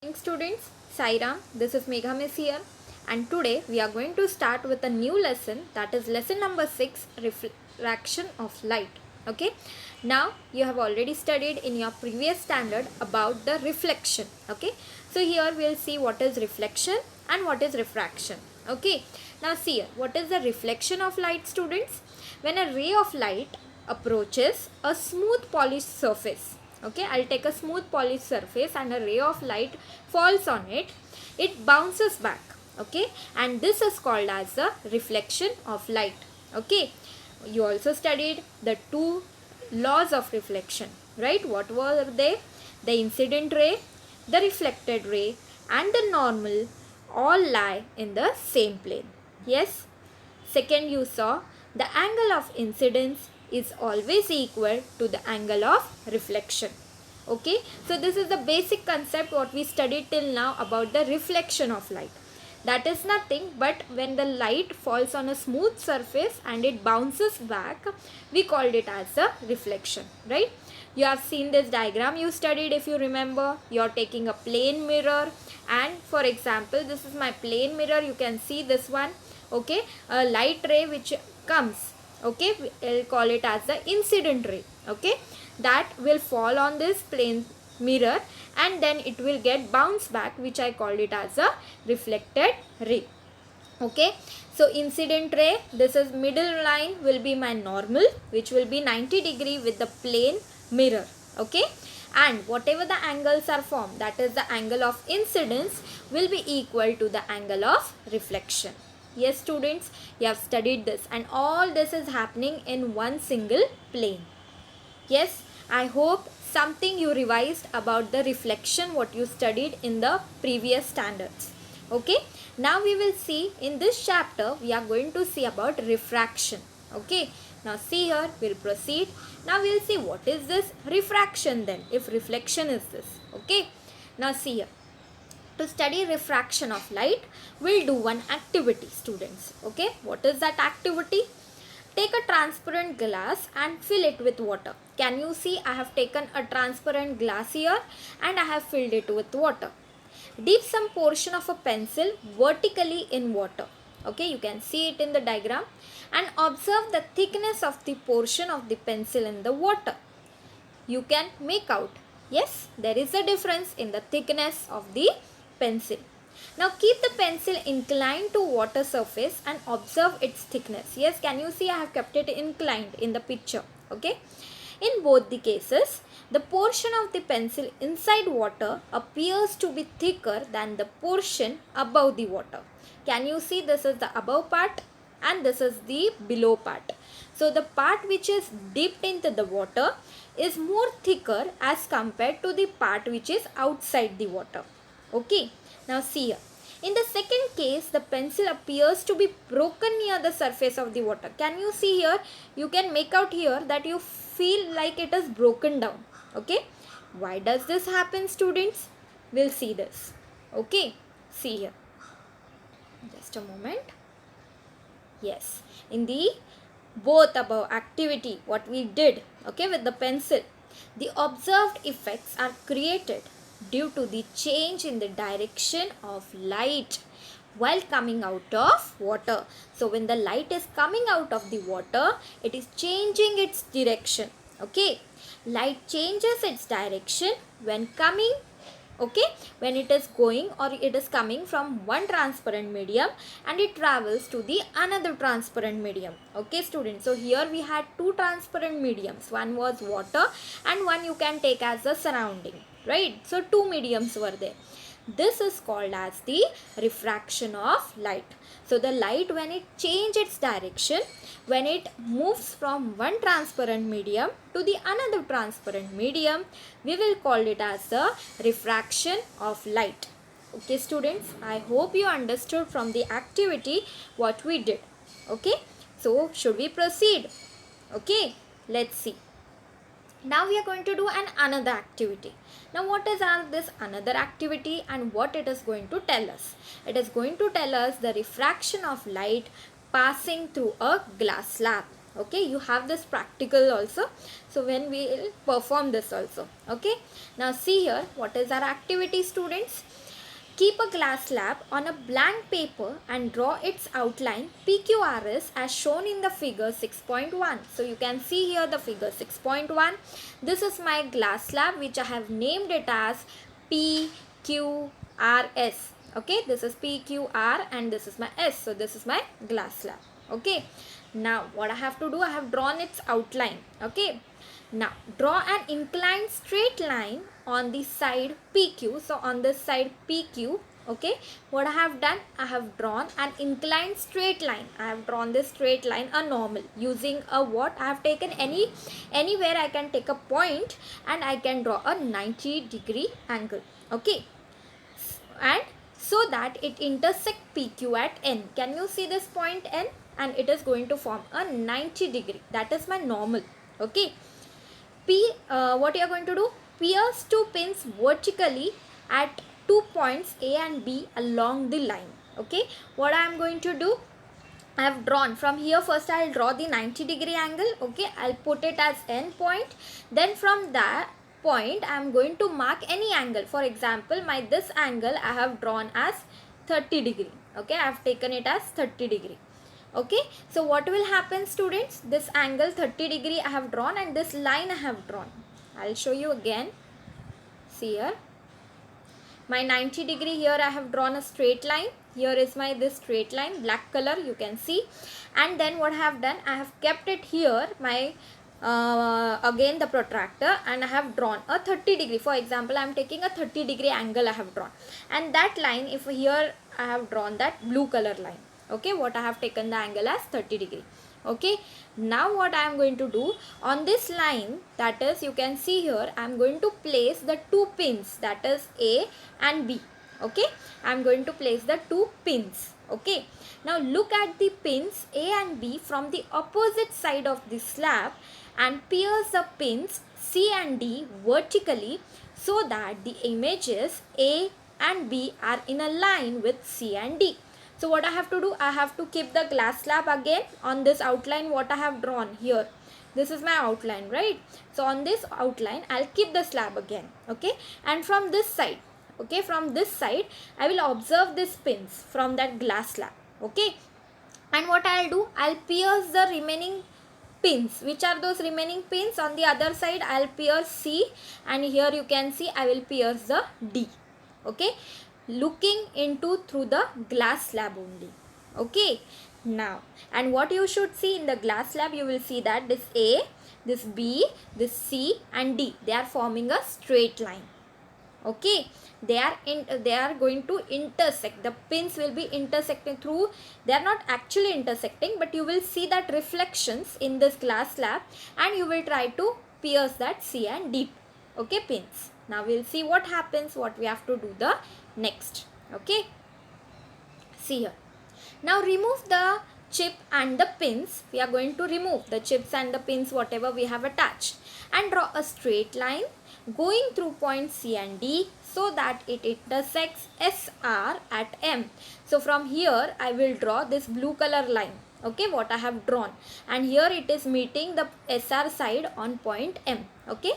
Morning students, Sairam, this is Megha Miss here, and today we are going to start with a new lesson, that is lesson number 6, refraction of light. Okay, now you have already studied in your previous standard about the reflection. Okay, so here we will see what is reflection and what is refraction. Okay, now see here, what is the reflection of light, students? When a ray of light approaches a smooth polished surface, okay, I'll take a smooth polished surface and a ray of light falls on it, it bounces back, okay, and this is called as the reflection of light. Okay, you also studied the two laws of reflection, right? What were they? The incident ray, the reflected ray, and the normal all lie in the same plane. Yes. Second, you saw the angle of incidence is always equal to the angle of reflection. Okay, so this is the basic concept what we studied till now about the reflection of light. That is nothing but when the light falls on a smooth surface and it bounces back, we called it as a reflection, right? You have seen this diagram you studied. If you remember, you are taking a plane mirror, and for example, this is my plane mirror. You can see this one, okay, a light ray which comes, okay, we'll call it as the incident ray, okay, that will fall on this plane mirror and then it will get bounced back, which I called it as a reflected ray. Okay, so incident ray, this is middle line will be my normal, which will be 90 degree with the plane mirror. Okay, and whatever the angles are formed, that is the angle of incidence, will be equal to the angle of reflection. Yes students, you have studied this, and all this is happening in one single plane. Yes, I hope something you revised about the reflection what you studied in the previous standards. Okay, now we will see in this chapter we are going to see about refraction. Okay, now see here, we'll proceed. Now we'll see what is this refraction then, if reflection is this. Okay, now see here. To study refraction of light, we'll do one activity, students. Okay, what is that activity? Take a transparent glass and fill it with water. Can you see I have taken a transparent glass here and I have filled it with water. Dip some portion of a pencil vertically in water. Okay, you can see it in the diagram, and observe the thickness of the portion of the pencil in the water. You can make out, yes, there is a difference in the thickness of the pencil. Now keep the pencil inclined to water surface and observe its thickness. Yes, can you see I have kept it inclined in the picture. Okay. In both the cases, the portion of the pencil inside water appears to be thicker than the portion above the water. Can you see this is the above part and this is the below part. So the part which is dipped into the water is more thicker as compared to the part which is outside the water. Okay, now see here. In the second case, the pencil appears to be broken near the surface of the water. Can you see here? You can make out here that you feel like it is broken down. Okay, why does this happen, students? We'll see this. Okay, see here. Just a moment. Yes, in the both above activity, what we did, okay, with the pencil, the observed effects are created due to the change in the direction of light while coming out of water. So when the light is coming out of the water, it is changing its direction. Okay, light changes its direction when coming, okay, when it is going or it is coming from one transparent medium and it travels to the another transparent medium. Okay students, so here we had two transparent mediums, one was water and one you can take as a surrounding, right? So two mediums were there. This is called as the refraction of light. So the light, when it changes its direction, when it moves from one transparent medium to the another transparent medium, we will call it as the refraction of light. Okay students, I hope you understood from the activity what we did. Okay, so should we proceed? Okay, let's see. Now we are going to do another activity. Now what is this another activity and what it is going to tell us? It is going to tell us the refraction of light passing through a glass slab. Okay, you have this practical also, so when we will perform this also. Okay, now see here, what is our activity, students? Keep a glass slab on a blank paper and draw its outline PQRS as shown in the figure 6.1. So you can see here the figure 6.1. This is my glass slab which I have named it as PQRS. Okay, this is PQR and this is my S. So this is my glass slab. Okay, now what I have to do, I have drawn its outline. Okay, now draw an inclined straight line on the side PQ. So on this side PQ, okay, what I have done, I have drawn an inclined straight line. I have drawn this straight line, a normal, using a what, I have taken anywhere I can take a point and I can draw a 90-degree angle. Okay, and so that it intersect PQ at N. Can you see this point N? And it is going to form a 90-degree. That is my normal. Okay, what you are going to do, pierce two pins vertically at 2 points A and B along the line. Okay, what I am going to do, I have drawn from here, first I will draw the 90-degree angle. Okay, I will put it as N point. Then from that point I am going to mark any angle. For example, this angle I have drawn as 30-degree. Okay, I have taken it as 30-degree. Okay, so what will happen, students? This angle 30-degree I have drawn and this line I have drawn. I will show you again. See here, my 90-degree, here I have drawn a straight line. Here is my this straight line, black color, you can see. And then what I have done, I have kept it here, my again the protractor, and I have drawn a 30-degree. For example, I am taking a 30-degree angle I have drawn. And that line, if here I have drawn that blue color line. Okay, what I have taken the angle as 30-degree. Okay, now what I am going to do, on this line, that is, you can see here, I am going to place the two pins, that is A and B. Okay, I am going to place the two pins. Okay, now look at the pins A and B from the opposite side of the slab and pierce the pins C and D vertically so that the images A and B are in a line with C and D. So what I have to do, I have to keep the glass slab again on this outline what I have drawn here. This is my outline, right? So on this outline, I'll keep the slab again. Okay, and from this side, okay, from this side, I will observe these pins from that glass slab. Okay, and what I'll do, I'll pierce the remaining pins. Which are those remaining pins? On the other side, I'll pierce C, and here you can see I will pierce the D. Okay, looking into through the glass slab only. Okay, now, and what you should see in the glass slab, you will see that this A, this B, this C and D, they are forming a straight line. Okay, they are going to intersect. The pins will be intersecting through, they are not actually intersecting, but you will see that reflections in this glass slab and you will try to pierce that C and D. Okay, pins. Now we'll see what happens, what we have to do the next. Okay, see here. Now remove the chip and the pins. We are going to remove the chips and the pins whatever we have attached, and draw a straight line going through points C and D so that it intersects SR at M. So from here I will draw this blue color line. Okay, what I have drawn, and here it is meeting the SR side on point M. Okay,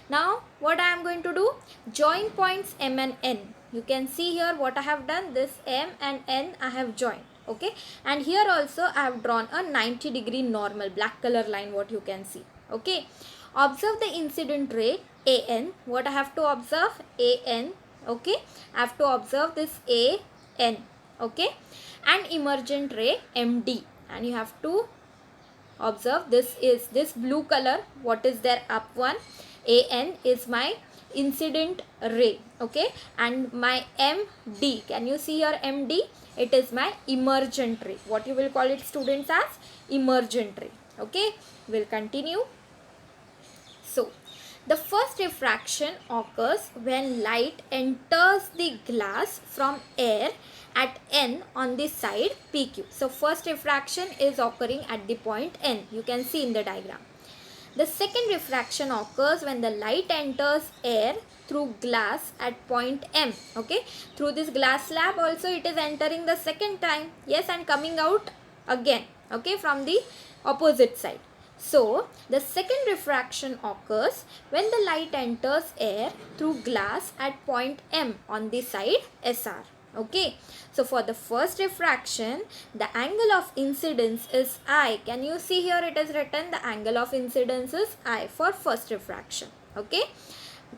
now what I am going to do, join points M and N. You can see here what I have done, this M and N I have joined. Okay, and here also I have drawn a 90-degree normal black color line, what you can see. Okay, observe the incident ray AN. What I have to observe, AN. Okay, I have to observe this AN. Okay, and emergent ray MD, and you have to observe this is this blue color, what is there up one, AN is my incident ray. Okay, and my MD, can you see here MD, it is my emergent ray. What you will call it, students, as emergent ray. Okay, we'll continue. So the first refraction occurs when light enters the glass from air at N on the side PQ. So first refraction is occurring at the point N. You can see in the diagram. The second refraction occurs when the light enters air through glass at point M. Okay, through this glass slab also it is entering the second time. Yes, and coming out again. Okay, from the opposite side. So the second refraction occurs when the light enters air through glass at point M on the side SR. Okay, so for the first refraction, the angle of incidence is I. Can you see here it is written the angle of incidence is I for first refraction. Okay,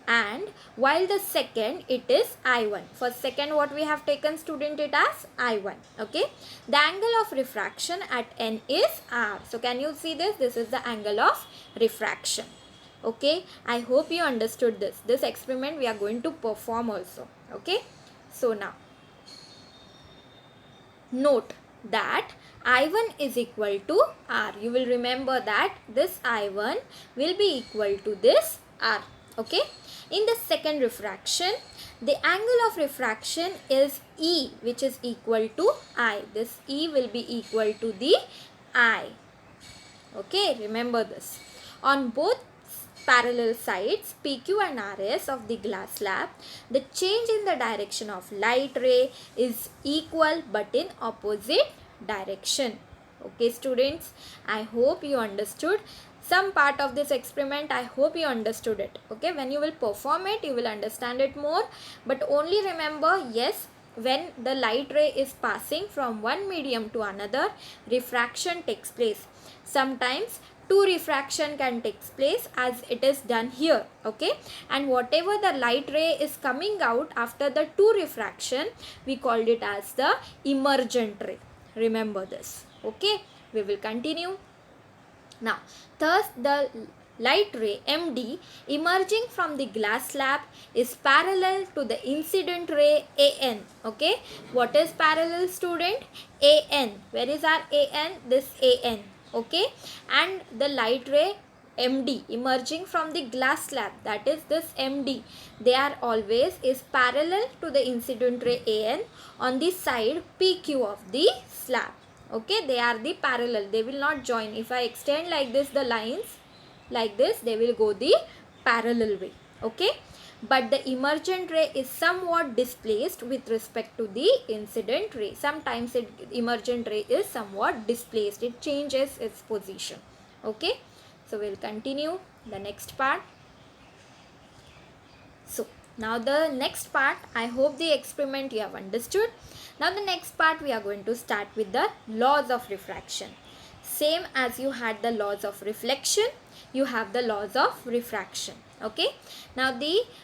and while the second it is I1. For second what we have taken student it as I1. Okay, the angle of refraction at N is R. So can you see this? This is the angle of refraction. Okay, I hope you understood this. This experiment we are going to perform also. Okay, so now note that I1 is equal to R. You will remember that this I1 will be equal to this R. Okay, in the second refraction, the angle of refraction is E, which is equal to I. This E will be equal to the I. Okay, remember this. On both parallel sides PQ and RS of the glass slab, the change in the direction of light ray is equal but in opposite direction. Okay students, I hope you understood some part of this experiment. I hope you understood it. Okay, when you will perform it, you will understand it more. But only remember, yes, when the light ray is passing from one medium to another, refraction takes place. Sometimes two refraction can take place as it is done here. Okay, and whatever the light ray is coming out after the two refraction, we called it as the emergent ray. Remember this. Okay, we will continue. Now, thus the light ray MD emerging from the glass slab is parallel to the incident ray AN. Okay, what is parallel student? AN. Where is our AN? This AN. Okay, and the light ray MD emerging from the glass slab, that is this MD, they are always is parallel to the incident ray AN on the side PQ of the slab. Okay, they are the parallel, they will not join. If I extend like this the lines like this, they will go the parallel way. Okay, but the emergent ray is somewhat displaced with respect to the incident ray. Sometimes emergent ray is somewhat displaced, it changes its position. Okay, so we'll continue the next part. So now the next part, I hope the experiment you have understood. Now the next part we are going to start with the laws of refraction. Same as you had the laws of reflection, you have the laws of refraction. Okay, now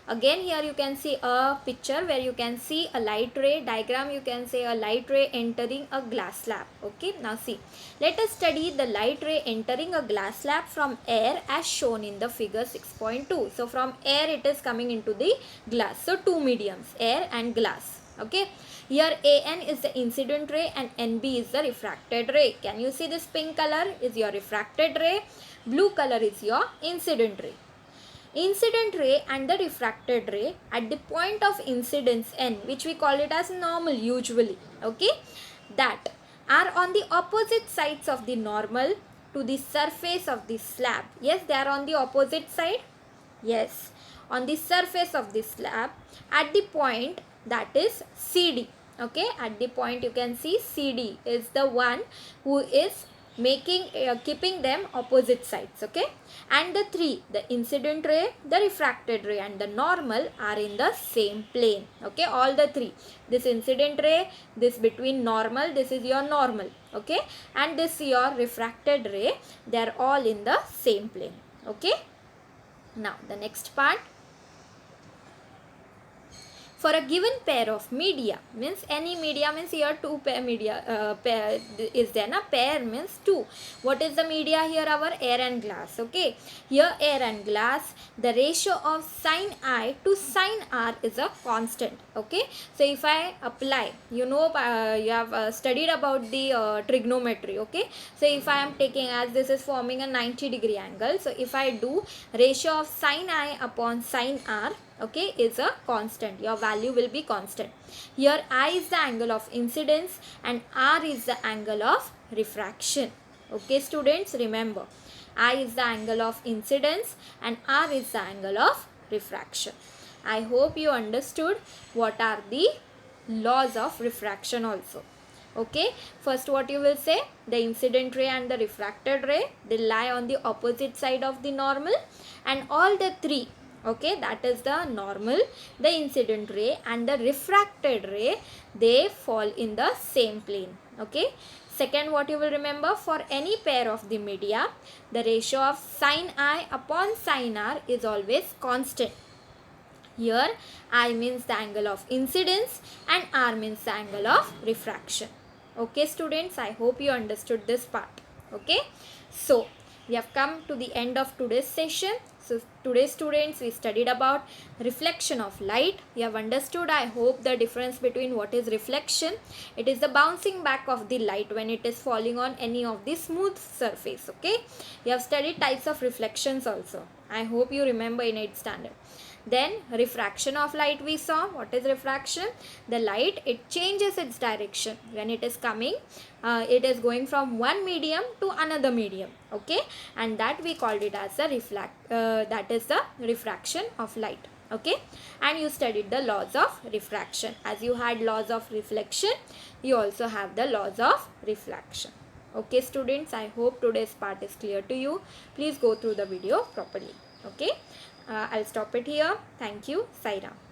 again here you can see a picture where you can see a light ray diagram. You can say a light ray entering a glass slab. Okay, now see, let us study the light ray entering a glass slab from air as shown in the figure 6.2. So from air it is coming into the glass. So two mediums, air and glass. Okay, here AN is the incident ray and NB is the refracted ray. Can you see this pink color is your refracted ray, blue color is your incident ray. Incident ray and the refracted ray at the point of incidence N, which we call it as normal usually, okay, that are on the opposite sides of the normal to the surface of the slab. Yes, they are on the opposite side. Yes, on the surface of the slab at the point that is CD. Okay, at the point you can see CD is the one who is making keeping them opposite sides. Okay, and the three, the incident ray, the refracted ray and the normal are in the same plane. Okay, all the three, this incident ray, this between normal, this is your normal. Okay, and this your refracted ray, they are all in the same plane. Okay, now the next part. For a given pair of media, means any media, means here two pair media pair is there na, pair means two. What is the media here? Our air and glass. Okay, here air and glass, the ratio of sin I to sin R is a constant. Okay, so if I apply, you know, you have studied about the trigonometry. Okay, so if I am taking, as this is forming a 90-degree angle, so if I do ratio of sin I upon sin R, okay, is a constant, your value will be constant. Here I is the angle of incidence and R is the angle of refraction. Okay students, remember, I is the angle of incidence and R is the angle of refraction. I hope you understood what are the laws of refraction also. Okay, first what you will say, the incident ray and the refracted ray, they lie on the opposite side of the normal, and all the three, okay, that is the normal, the incident ray and the refracted ray, they fall in the same plane. Okay, second what you will remember, for any pair of the media, the ratio of sin I upon sin R is always constant. Here I means the angle of incidence and R means the angle of refraction. Okay students, I hope you understood this part. Okay, so we have come to the end of today's session. So today students, we studied about reflection of light. You have understood, I hope, the difference between what is reflection. It is the bouncing back of the light when it is falling on any of the smooth surface. Okay, you have studied types of reflections also. I hope you remember in 8th standard. Then refraction of light we saw. What is refraction? The light, it changes its direction when it is coming. It is going from one medium to another medium. Okay, and that we called it as the that is the refraction of light. Okay, and you studied the laws of refraction. As you had laws of reflection, you also have the laws of refraction. Okay students, I hope today's part is clear to you. Please go through the video properly. Okay, I'll stop it here. Thank you. Sai Ram.